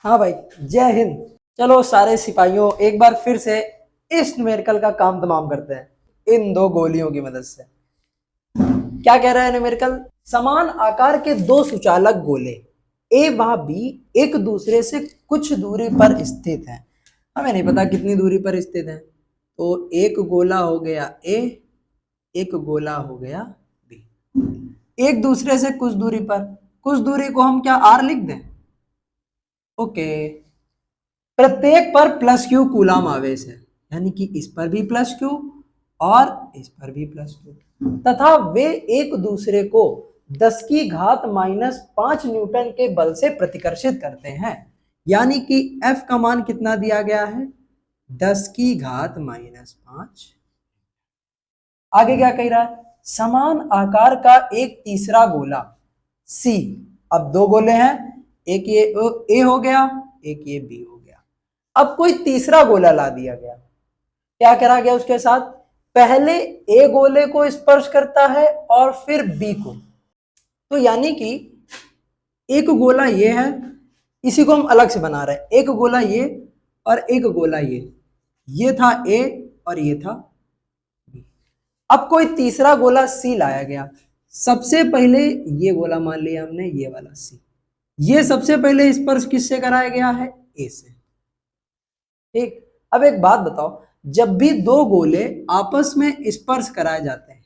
हाँ भाई, जय हिंद। चलो सारे सिपाहियों, एक बार फिर से इस न्यूमेरिकल का काम तमाम करते हैं इन दो गोलियों की मदद से। क्या कह रहा है न्यूमेरिकल? समान आकार के दो सुचालक गोले ए व बी एक दूसरे से कुछ दूरी पर स्थित हैं। हमें नहीं पता कितनी दूरी पर स्थित हैं, तो एक गोला हो गया ए, एक गोला हो गया बी, एक दूसरे से कुछ दूरी पर। कुछ दूरी को हम क्या आर लिख दें? ओके। प्रत्येक पर प्लस क्यू कूलाम आवेश है, यानी कि इस पर भी प्लस क्यू और इस पर भी प्लस क्यू, तथा वे एक दूसरे को 10 की घात -5 न्यूटन के बल से प्रतिकर्षित करते हैं। यानी कि F का मान कितना दिया गया है? 10 की घात -5। आगे क्या कह रहा है? समान आकार का एक तीसरा गोला C। अब दो गोले हैं, एक ये ए हो गया, एक ये बी हो गया। अब कोई तीसरा गोला ला दिया गया। क्या करा गया उसके साथ? पहले ए गोले को स्पर्श करता है और फिर बी को। तो यानी कि एक गोला ये है, इसी को हम अलग से बना रहे हैं। एक गोला ये और एक गोला ये था ए और ये था बी। अब कोई तीसरा गोला सी लाया गया। सबसे पहले ये गोला मान लिया हमने, ये वाला सी। ये सबसे पहले स्पर्श किससे कराया गया है? ए से। ठीक। अब एक बात बताओ, जब भी दो गोले आपस में स्पर्श कराए जाते हैं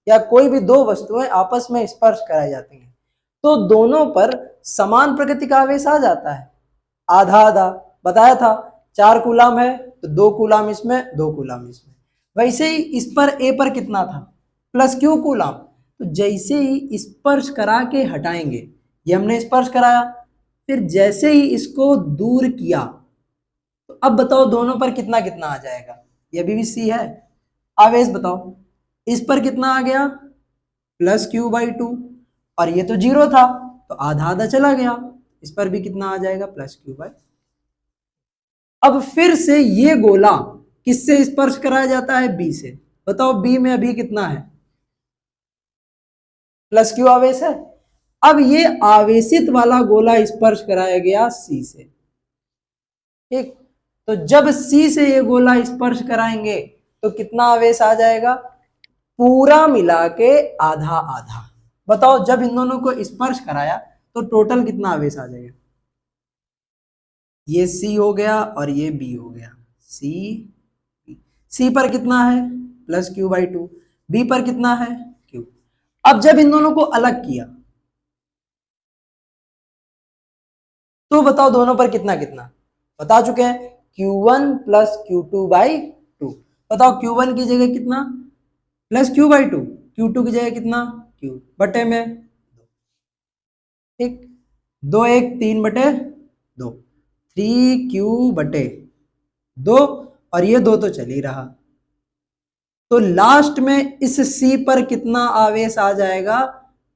या कोई भी दो वस्तुएं आपस में स्पर्श कराई जाती हैं, तो दोनों पर समान प्रकृति का आवेश आ जाता है। आधा आधा बताया था, 4 कूलाम है तो 2 कूलाम इसमें, 2 कूलाम इसमें। वैसे ही इस पर ए पर कितना था? Plus Q coulomb. तो जैसे ही स्पर्श करा के हटाएंगे, ये हमने स्पर्श कराया, फिर जैसे ही इसको दूर किया, तो अब बताओ दोनों पर कितना कितना आ जाएगा? ये अभी भी सी है। आवेश बताओ, इस पर कितना आ गया? +q/2, और ये तो 0 था तो आधा आधा चला गया। इस पर भी कितना आ जाएगा? +q/। अब फिर से ये गोला किससे स्पर्श कराया जाता है? बी से। बताओ बी में अभी कितना है? +q आवेश है। अब ये आवेशित वाला गोला स्पर्श कराया गया सी से। ठीक। तो जब सी से ये गोला स्पर्श कराएंगे तो कितना आवेश आ जाएगा? पूरा मिला के आधा आधा। बताओ जब इन दोनों को स्पर्श कराया तो टोटल कितना आवेश आ जाएगा? ये सी हो गया और ये बी हो गया। सी पर कितना है? +q/2। बी पर कितना है? q। अब जब इन दोनों को अलग किया तो बताओ दोनों पर कितना कितना? बता चुके हैं, q1 + q2/2। बताओ q1 की जगह कितना? +q/2। q2 की जगह कितना? q बटे में। ठीक। 2 1 3/2, 3q/2, और ये 2 तो चल ही रहा। तो लास्ट में इस C पर कितना आवेश आ जाएगा?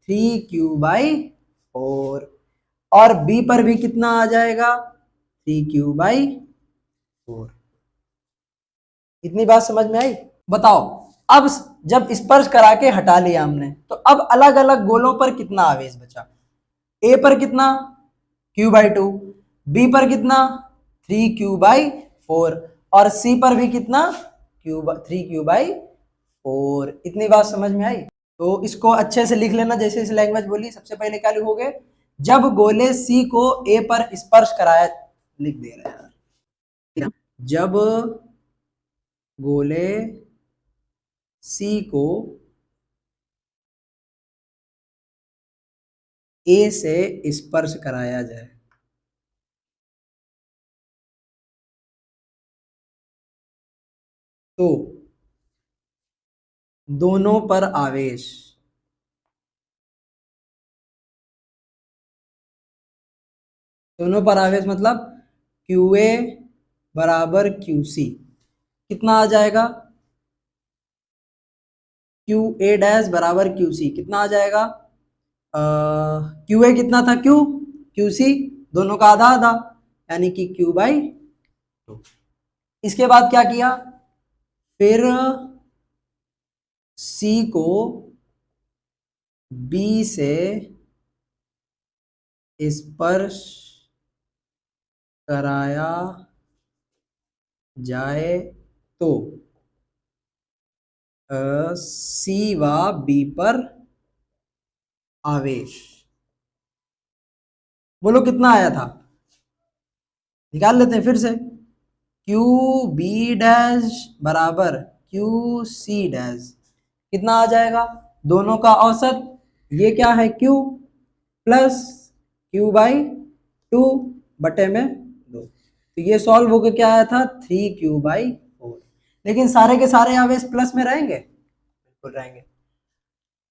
3q/4। और B पर भी कितना आ जाएगा? 3q/4। इतनी बात समझ में आई? बताओ अब जब स्पर्श करा के हटा लिया हमने, तो अब अलग अलग गोलों पर कितना आवेश बचा? ए पर कितना? q/2। बी पर कितना? 3q/4। और सी पर भी कितना? 3q/4। इतनी बात समझ में आई? तो इसको अच्छे से लिख लेना जैसे इस लैंग्वेज बोली। सबसे पहले क्या लिखोगे? जब गोले सी को ए पर स्पर्श कराया, लिख दे रहे हैं, जब गोले सी को ए से स्पर्श कराया जाए, तो दोनों पर आवेश मतलब QA बराबर QC कितना आ जाएगा? QA' बराबर QC कितना आ जाएगा? QA कितना था? QC दोनों का आधा आधा, यानी कि q/2। इसके बाद क्या किया? फिर C को B से स्पर्श कराया जाए तो सी व बी पर आवेश, बोलो कितना आया था, निकाल लेते हैं फिर से। क्यू बी डैश बराबर क्यू सी डैश, कितना आ जाएगा, दोनों का औसत, ये क्या है क्यू प्लस क्यू बाई 2 बटे में 2, तो ये सॉल्व होकर क्या आया था 3Q/4। लेकिन सारे के सारे आवेश प्लस में रहेंगे, बिल्कुल रहेंगे।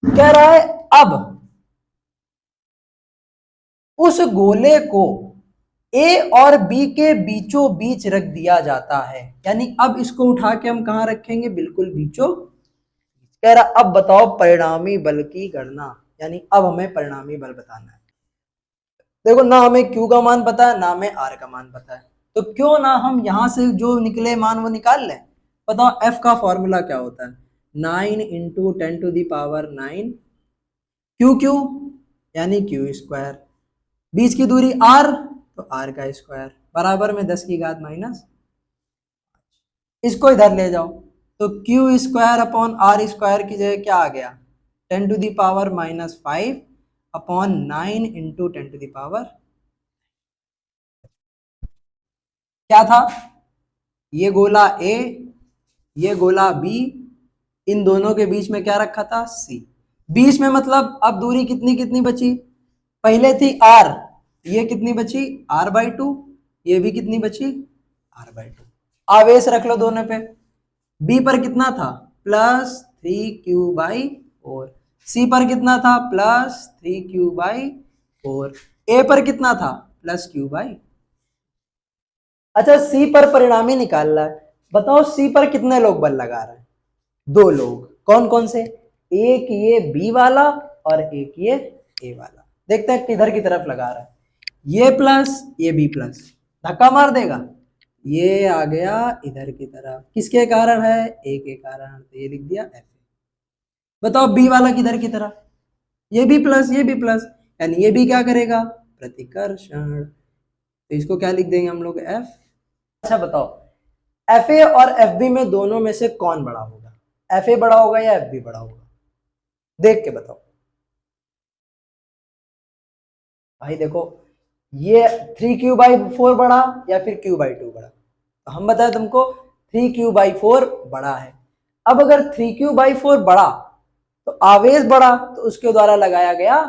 कह रहा है अब उस गोले को ए और बी के बीचों बीच रख दिया जाता है, यानी अब इसको उठा के हम कहां रखेंगे, बिल्कुल बीचों। कह रहा अब बताओ परिणामी बल की गणना, यानी अब हमें परिणामी बल बताना है। देखो ना हमें Q का मान पता है ना हमें R का मान पता है, तो क्यों ना हम यहां से जो निकले मान वो निकाल लें। बताओ F का फॉर्मूला क्या होता है, 9 × 10⁹ क्यू क्यू यानी क्यू स्क्वायर, बीच की दूरी R तो R का स्क्वायर बराबर में 10 की घात माइनस, इसको इधर ले जाओ तो Q square upon R square की जगह क्या आ गया 10⁻⁵ अपॉन 9 × 10⁻, क्या था, ये गोला A ये गोला B, इन दोनों के बीच में क्या रखा था C, बीच में मतलब अब दूरी कितनी कितनी बची, पहले थी R, ये कितनी बची R/2, ये भी कितनी बची R/2, आवेश रख लो दोनों पे, B पर कितना था +3Q/4, C पर कितना था +3Q/4, A पर कितना था +Q/, अच्छा C पर परिणामी निकालना है, बताओ C पर कितने लोग बल लगा रहे हैं, 2 लोग, कौन कौन से, एक ये B वाला और एक ये A वाला, देखते हैं किधर की तरफ लगा रहा है, ये प्लस ये B प्लस, धक्का मार देगा, ये आ गया इधर की तरफ, किसके कारण है A के कारण, तो ये लिख दिया F। बताओ B वाला किधर की तरफ, ये भी प्लस ये भी प्लस, यानी ये भी क्या करेगा प्रतिकर्षण, तो इसको क्या लिख देंगे हम लोग F। अच्छा बताओ FA और FB में दोनों में से कौन बड़ा होगा, FA बड़ा होगा या FB बड़ा होगा, देख के बताओ भाई। देखो ये 3Q/4 बड़ा या फिर Q/2 बड़ा, तो हम बताए तुमको 3Q/4 बड़ा है। अब अगर 3Q/4 बड़ा तो आवेश बड़ा, तो उसके द्वारा लगाया गया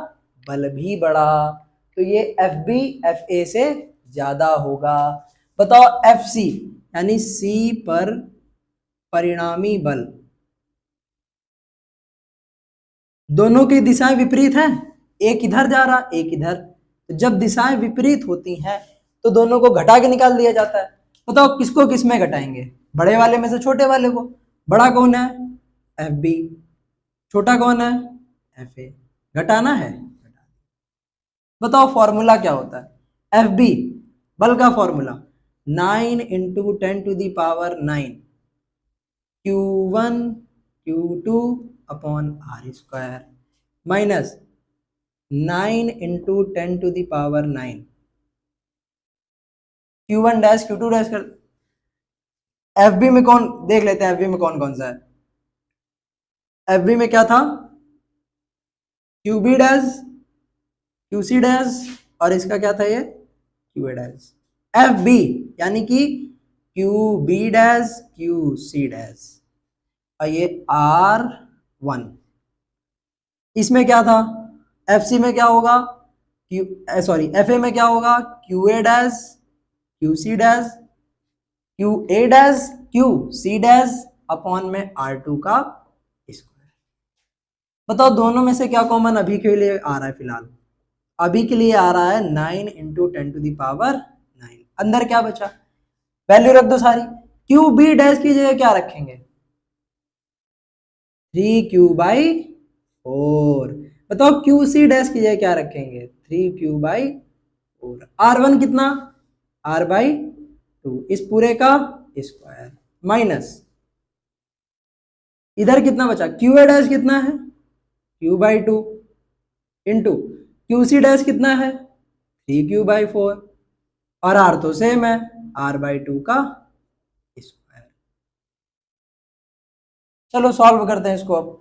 बल भी बड़ा, तो ये FB FA से ज्यादा होगा। बताओ FC यानी C पर परिणामी बल, दोनों की दिशाएं विपरीत हैं, एक इधर जा रहा एक इधर, तो जब दिशाएं विपरीत होती हैं तो दोनों को घटा के निकाल दिया जाता है। बताओ किसको किस में घटाएंगे, बड़े वाले में से छोटे वाले को, बड़ा कौन है FB, छोटा कौन है FA, घटाना है। बताओ फॉर्मूला क्या होता है, FB बल का formula 9 × 10⁹ Q1 Q2 upon R square minus 9 × 10⁹ Q1 dash Q2 dash कर, FB में कौन देख लेते हैं, FB में कौन कौन सा है, FB में क्या था QB डैश QC डैश और इसका क्या था ये QA डैश, FB यानी कि QB डैश QC डैश और ये R1, इसमें क्या था FC में क्या होगा FA में क्या होगा QA dash QC dash QA dash QC dash upon में R2 का स्क्वायर। बताओ दोनों में से क्या कॉमन अभी के लिए आ रहा है, फिलहाल अभी के लिए आ रहा है 9 × 10⁹, अंदर क्या बचा, वैल्यू रख दो सारी, QB डैश की जगह क्या रखेंगे 3Q/4, बताओ QC डैश की जगह क्या रखेंगे 3Q/4, R1 कितना R/2, इस पूरे का स्क्वायर माइनस इधर कितना बचा QA डैश कितना है Q/2 इंटू QC डैश कितना है 3Q/4, और आर तो सेम है, r/2 का स्क्वायर। चलो सॉल्व करते हैं इसको अब।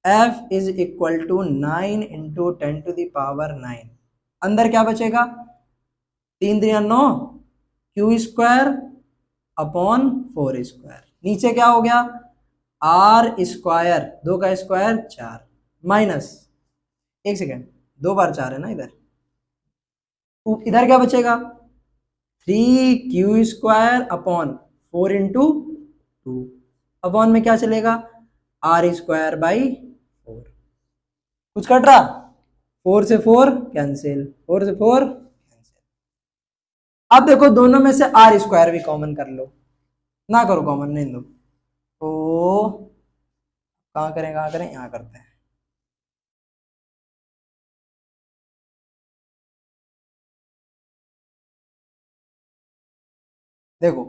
f is equal to 9 into 10⁻9। अंदर क्या बचेगा, 3×3 = 9, क्यू स्क्वायर अपॉन 4 स्क्वायर। नीचे क्या हो गया, आर स्क्वायर, 2 का स्क्वायर 4, माइनस, एक सेकेंड, 2 बार 4 है ना इधर, इधर क्या बचेगा, 3q² अपॉन 4 × 2, अपॉन में क्या चलेगा, r²/4। कुछ कट रहा, 4 से 4 कैंसिल, 4 से 4 कैंसिल। अब देखो दोनों में से r² भी कॉमन कर लो, ना करो कॉमन, नहीं दो तो कहाँ करें, कहाँ करें, यहाँ करते हैं। देखो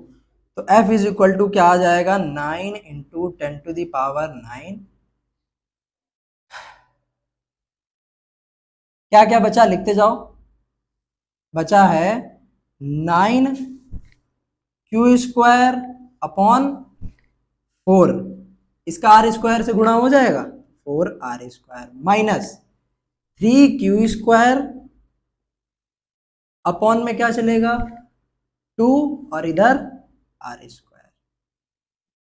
तो f इज इक्वल टू क्या आ जाएगा, 9 इंटू 10⁻9। क्या क्या बचा, लिखते जाओ। बचा है 9q² अपॉन 4, इसका r² से गुणा हो जाएगा, 4r² माइनस 3q² अपॉन में क्या चलेगा, 2, और इधर r²।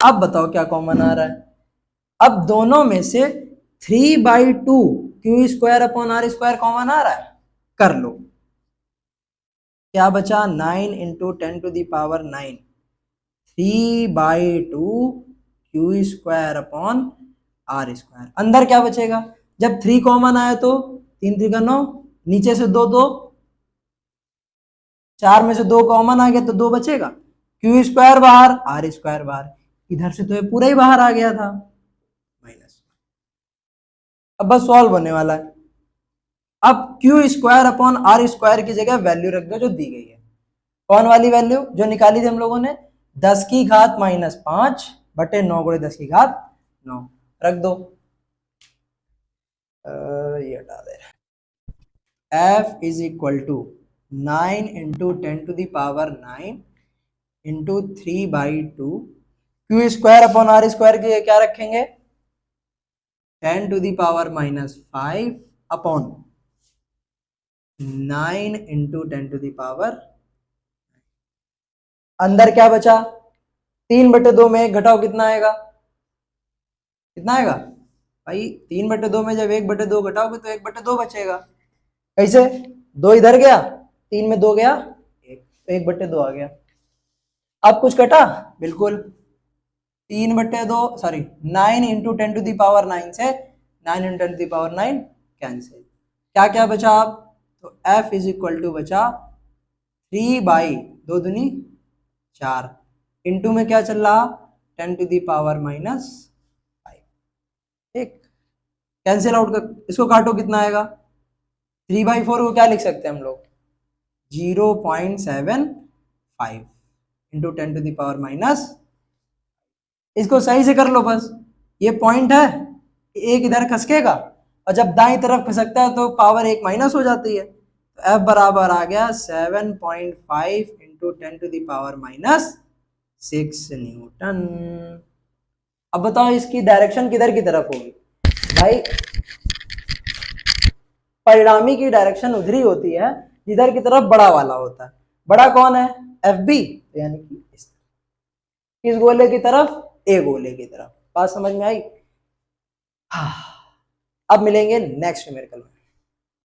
अब बताओ क्या कॉमन आ रहा है। अब दोनों में से 3/2 q² अपॉन r² कॉमन आ रहा है, कर लो। क्या बचा, 9 इंटू 10⁻9, 3/2 q² अपॉन r²। अंदर क्या बचेगा, जब 3 कॉमन आए तो 3×3 = 9, नीचे से 2 2, 4 में से 2 कॉमन आ गया तो 2 बचेगा, q² बाहर, r² बाहर, इधर से तो ये पूरा ही बाहर आ गया था, माइनस। अब बस सॉल्व होने वाला है। अब q² अपॉन r² की जगह वैल्यू रख दो जो दी गई है। कौन वाली वैल्यू जो निकाली थी हम लोगों ने, 10⁻⁻5 बटे 9 × 10⁻9 रख दो। ये हटा दे। f is equal to 9 into 10⁻9 into 3/2 q² upon r² की क्या रखेंगे, 10⁻⁻5 अपॉन 9 इंटू 10⁻। अंदर क्या बचा, 3/2 में 1 घटाओ कितना आएगा, कितना आएगा भाई, 3/2 में जब 1/2 घटाओगे तो 1/2 बचेगा। कैसे, 2 इधर गया, 3 में 2 गया 1, तो 1/2 आ गया। अब कुछ कटा, बिल्कुल, 3/2 सॉरी 9 इंटू 10⁻9 से 9 इंटू 10⁻9 कैंसिल। क्या क्या बचा अब, तो f इज इक्वल टू बचा 3/2 दूनी 4 इंटू में क्या चल रहा, 10⁻⁻5। ठीक, कैंसिल आउट कर, इसको काटो कितना आएगा, 3/4 को क्या लिख सकते हैं हम लोग, 0.75 इंटू 10⁻⁻। इसको सही से कर लो बस, ये पॉइंट है, एक इधर खसकेगा और जब दाईं तरफ खसकता है तो पावर 1 माइनस हो जाती है, तो f बराबर आ गया 7.5 इंटू 10⁻6 न्यूटन। अब बताओ इसकी डायरेक्शन किधर की तरफ होगी, भाई परिणामी की डायरेक्शन उधर ही होती है जिधर की तरफ बड़ा वाला होता है। बड़ा कौन है, FB, यानी कि किस गोले की तरफ, ए गोले की तरफ। बात समझ में आई। हाँ, अब मिलेंगे नेक्स्ट न्यूमेरिकल में।